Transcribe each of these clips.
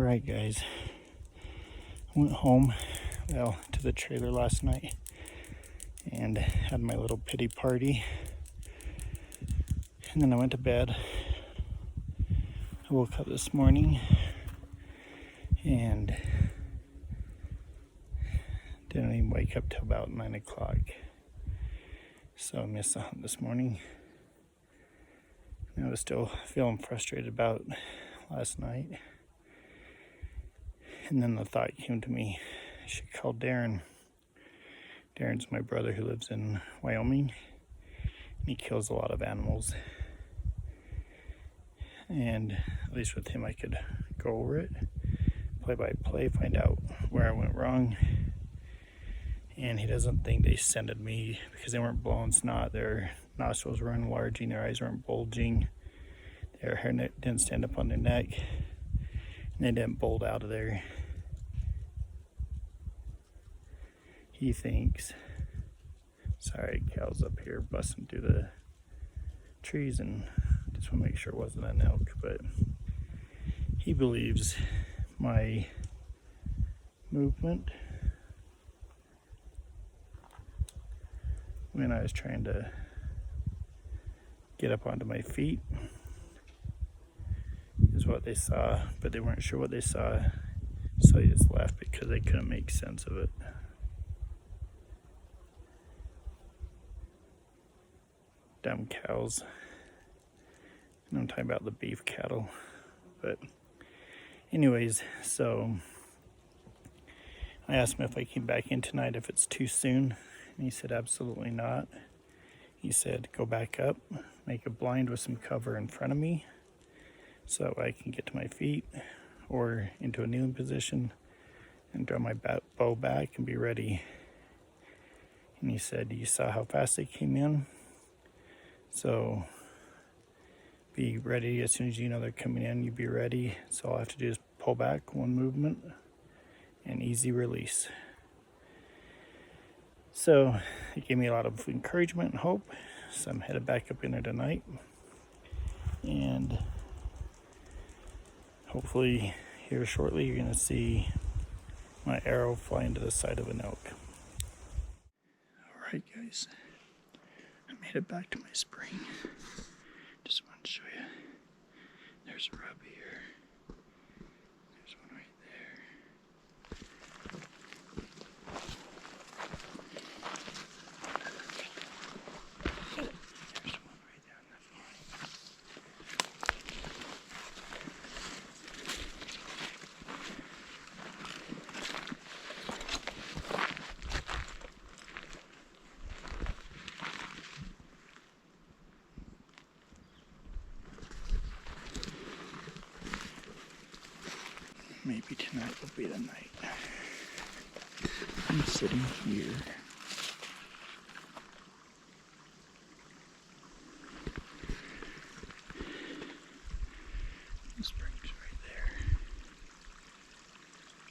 Alright guys, went home, well, to the trailer last night and had my little pity party, and then I went to bed. I woke up this morning and didn't even wake up till about 9 o'clock, so I missed the hunt this morning. And I was still feeling frustrated about last night. And then the thought came to me, I should call Darren. Darren's my brother who lives in Wyoming, and he kills a lot of animals. And at least with him I could go over it, play by play, find out where I went wrong. And he doesn't think they scented me because they weren't blowing snot, their nostrils were enlarging, their eyes weren't bulging, their hair didn't stand up on their neck, and they didn't bolt out of there. He thinks, sorry, cows up here busting through the trees, and just want to make sure it wasn't an elk, but he believes my movement when I was trying to get up onto my feet is what they saw, but they weren't sure what they saw, so they just left because they couldn't make sense of it. Dumb cows. And I'm talking about the beef cattle. But anyways, so I asked him if I came back in tonight if it's too soon, and he said absolutely not. He said go back up, make a blind with some cover in front of me so I can get to my feet or into a kneeling position and draw my bow back and be ready. And he said, you saw how fast they came in, so be ready as soon as you know they're coming in, you be ready. So all I have to do is pull back one movement and easy release. So it gave me a lot of encouragement and hope. So I'm headed back up in there tonight, and hopefully here shortly you're going to see my arrow fly into the side of an elk. Alright guys, I made it back to my spring. Just wanted to show you. There's a rub here. There's one right there. There's one right down that line. Maybe tonight will be the night. I'm sitting here. The spring's right there.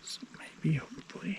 So maybe, hopefully.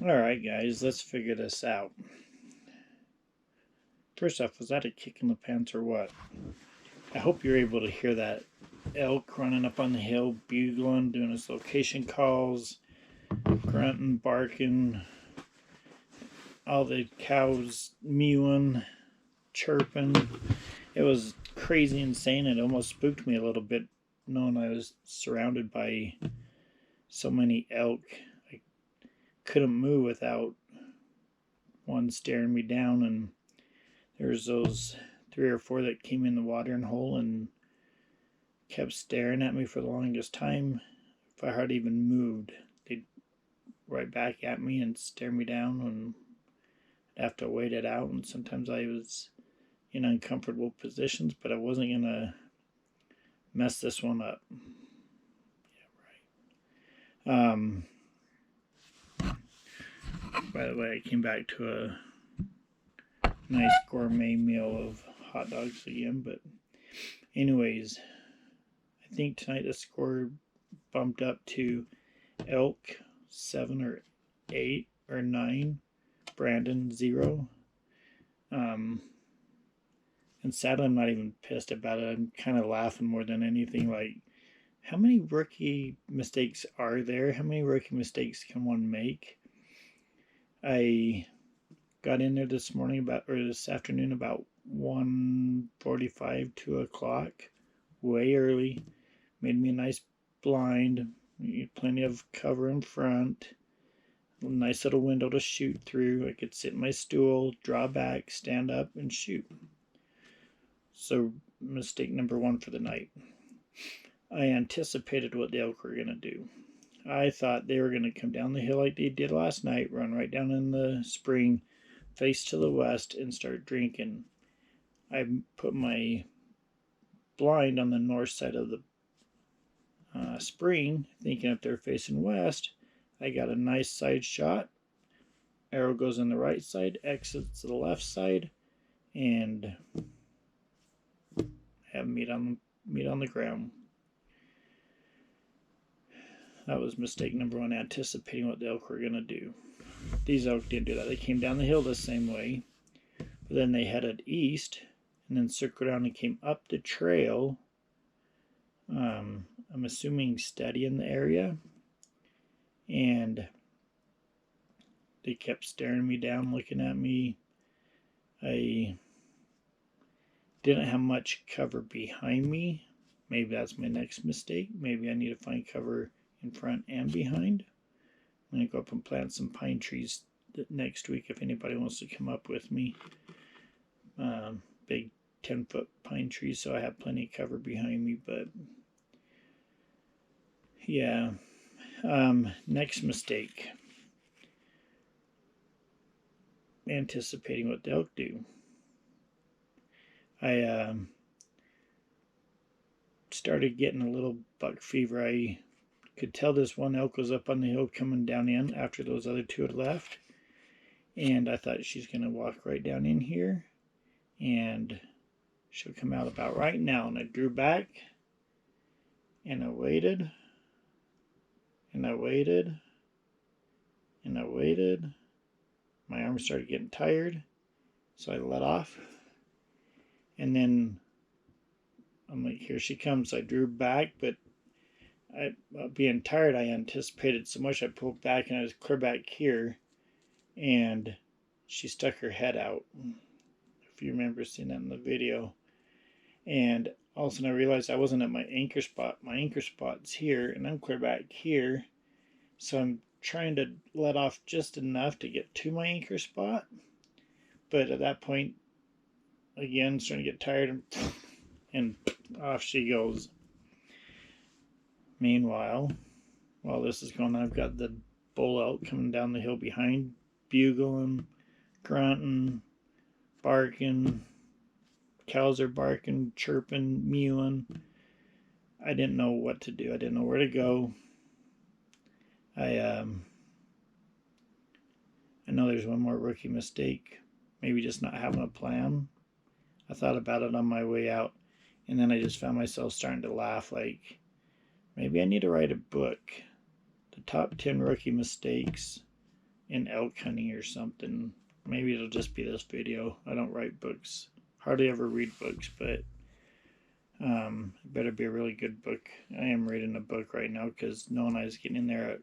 Alright guys, let's figure this out. First off, was that a kick in the pants or what? I hope you're able to hear that elk running up on the hill, bugling, doing his location calls, grunting, barking, all the cows mewing, chirping. It was crazy insane. It almost spooked me a little bit knowing I was surrounded by so many elk. I couldn't move without one staring me down, and there's those 3 or 4 that came in the watering hole and kept staring at me for the longest time. If I hardly even moved, they'd right back at me and stare me down, and I'd have to wait it out. And sometimes I was in uncomfortable positions, but I wasn't gonna mess this one up. Yeah, right. By the way, I came back to a nice gourmet meal of hot dogs again, but anyways, I think tonight the score bumped up to elk 7 or 8 or 9, Brandon 0. And sadly, I'm not even pissed about it. I'm kind of laughing more than anything. Like, how many rookie mistakes are there? How many rookie mistakes can one make? I got in there this afternoon about 1:45, 2 o'clock, way early. Made me a nice blind, plenty of cover in front, a nice little window to shoot through. I could sit in my stool, draw back, stand up, and shoot. So, mistake number 1 for the night. I anticipated what the elk were going to do. I thought they were going to come down the hill like they did last night, run right down in the spring, face to the west, and start drinking. I put my blind on the north side of the spring, thinking if they're facing west, I got a nice side shot. Arrow goes on the right side, exits to the left side, and have meat on the ground. That was mistake number 1, anticipating what the elk were going to do. These elk didn't do that. They came down the hill the same way, but then they headed east and then circled around and came up the trail. I'm assuming steady in the area, and they kept staring me down, looking at me. I didn't have much cover behind me. Maybe that's my next mistake. Maybe I need to find cover in front and behind. I'm going to go up and plant some pine trees next week if anybody wants to come up with me. Big 10-foot pine trees, so I have plenty of cover behind me. But yeah, next mistake. Anticipating what the elk do. I started getting a little buck fever. I could tell this one elk was up on the hill coming down in after those other 2 had left. And I thought she's going to walk right down in here. And she'll come out about right now. And I drew back. And I waited. And I waited. And I waited. My arms started getting tired. So I let off. And then I'm like, here she comes. I drew back, but being tired, I anticipated so much. I pulled back and I was clear back here, and she stuck her head out. If you remember seeing that in the video. And all of a sudden I realized I wasn't at my anchor spot. My anchor spot's here, and I'm clear back here. So I'm trying to let off just enough to get to my anchor spot. But at that point, again, starting to get tired, and off she goes. Meanwhile, while this is going on, I've got the bull elk coming down the hill behind, bugling, grunting, barking. Cows are barking, chirping, mewing. I didn't know what to do. I didn't know where to go. I know there's one more rookie mistake. Maybe just not having a plan. I thought about it on my way out, and then I just found myself starting to laugh like, maybe I need to write a book. The top 10 rookie mistakes in elk hunting or something. Maybe it'll just be this video. I don't write books. Hardly ever read books, but it better be a really good book. I am reading a book right now because Noah and I is getting in there at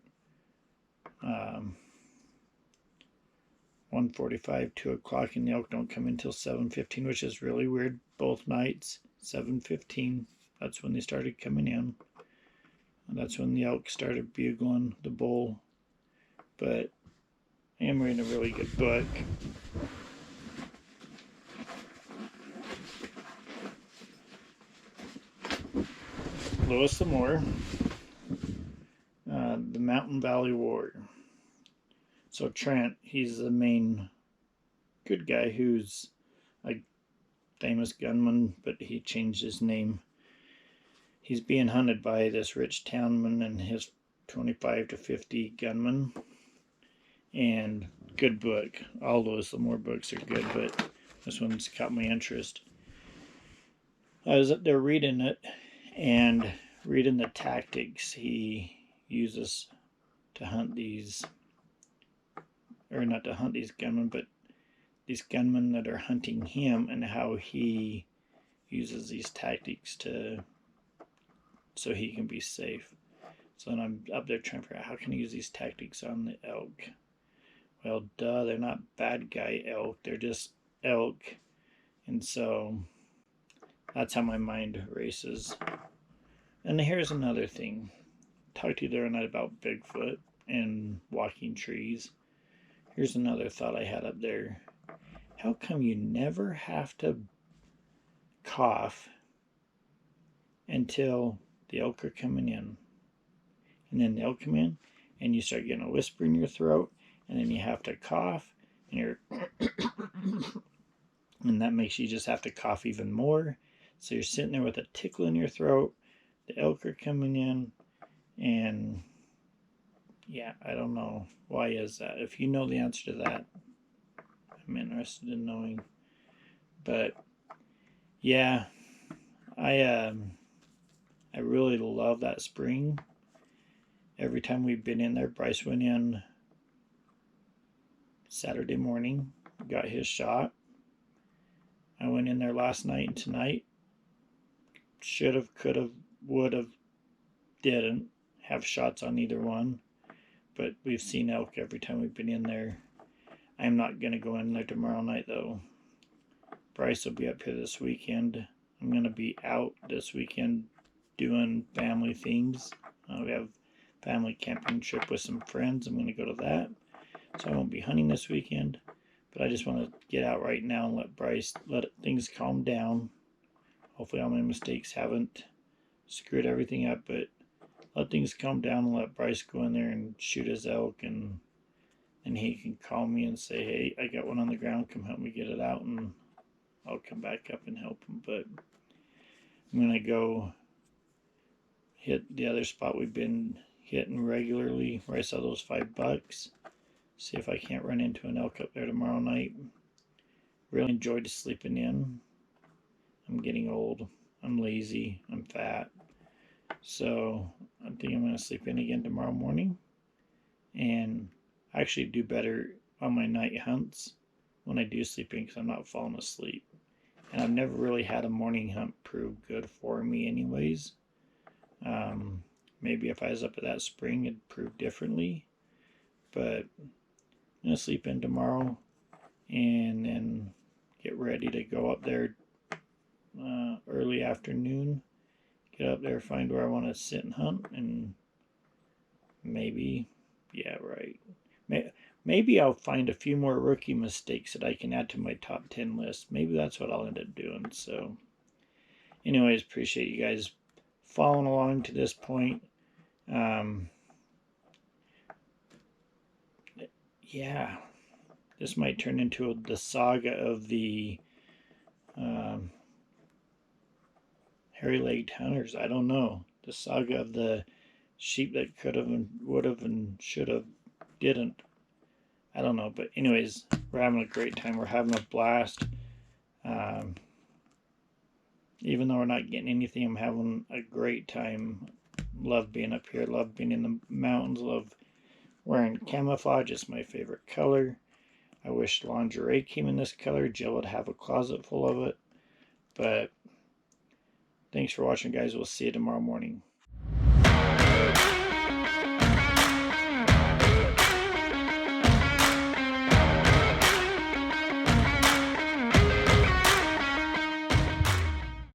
1:45, 2 o'clock, and the elk don't come until 7:15, which is really weird. Both nights, 7:15. That's when they started coming in. And that's when the elk started bugling the bull. But I am reading a really good book. Lewis Moore, The Mountain Valley Warrior. So Trent, he's the main good guy who's a famous gunman, but he changed his name. He's being hunted by this rich townman and his 25 to 50 gunmen. And good book. All those Moore books are good, but this one's caught my interest. I was up there reading it and reading the tactics he uses to hunt these, or not to hunt these gunmen, but these gunmen that are hunting him, and how he uses these tactics so he can be safe. So then I'm up there trying to figure out how can I use these tactics on the elk. Well, duh, they're not bad guy elk, they're just elk. And so that's how my mind races. And here's another thing. I talked to you the other night about Bigfoot and walking trees. Here's another thought I had up there. How come you never have to cough until the elk are coming in? And then they'll come in and you start getting a whisper in your throat, and then you have to cough, and you're and that makes you just have to cough even more. So you're sitting there with a tickle in your throat. The elk are coming in, and yeah, I don't know. Why is that? If you know the answer to that, I'm interested in knowing. But yeah, I really love that spring. Every time we've been in there, Bryce went in Saturday morning, got his shot. I went in there last night and tonight. Should have, could have, would have, didn't have shots on either one. But we've seen elk every time we've been in there. I'm not going to go in there tomorrow night though. Bryce will be up here this weekend. I'm going to be out this weekend doing family things. We have a family camping trip with some friends. I'm going to go to that. So I won't be hunting this weekend. But I just want to get out right now and let Bryce, let things calm down. Hopefully all my mistakes haven't screwed everything up, but let things calm down and let Bryce go in there and shoot his elk, and he can call me and say, hey, I got one on the ground, come help me get it out, and I'll come back up and help him. But I'm going to go hit the other spot we've been hitting regularly where I saw those $5. See if I can't run into an elk up there tomorrow night. Really enjoyed sleeping in. I'm getting old. I'm lazy. I'm fat. So I think I'm going to sleep in again tomorrow morning and actually do better on my night hunts when I do sleep in because I'm not falling asleep. And I've never really had a morning hunt prove good for me anyways. Maybe if I was up at that spring it'd prove differently. But I'm going to sleep in tomorrow and then get ready to go up there early afternoon. Get up there, find where I want to sit and hunt, and maybe, yeah, right. Maybe I'll find a few more rookie mistakes that I can add to my top 10 list. Maybe that's what I'll end up doing. So, anyways, appreciate you guys following along to this point. Yeah, this might turn into the saga of the hairy-legged hunters. I don't know. The saga of the sheep that could have and would have and should have, didn't. I don't know. But anyways, we're having a great time. We're having a blast. Even though we're not getting anything, I'm having a great time. Love being up here. Love being in the mountains. Love Wearing camouflage is my favorite color. I wish lingerie came in this color. Jill would have a closet full of it. But thanks for watching, guys. We'll see you tomorrow morning.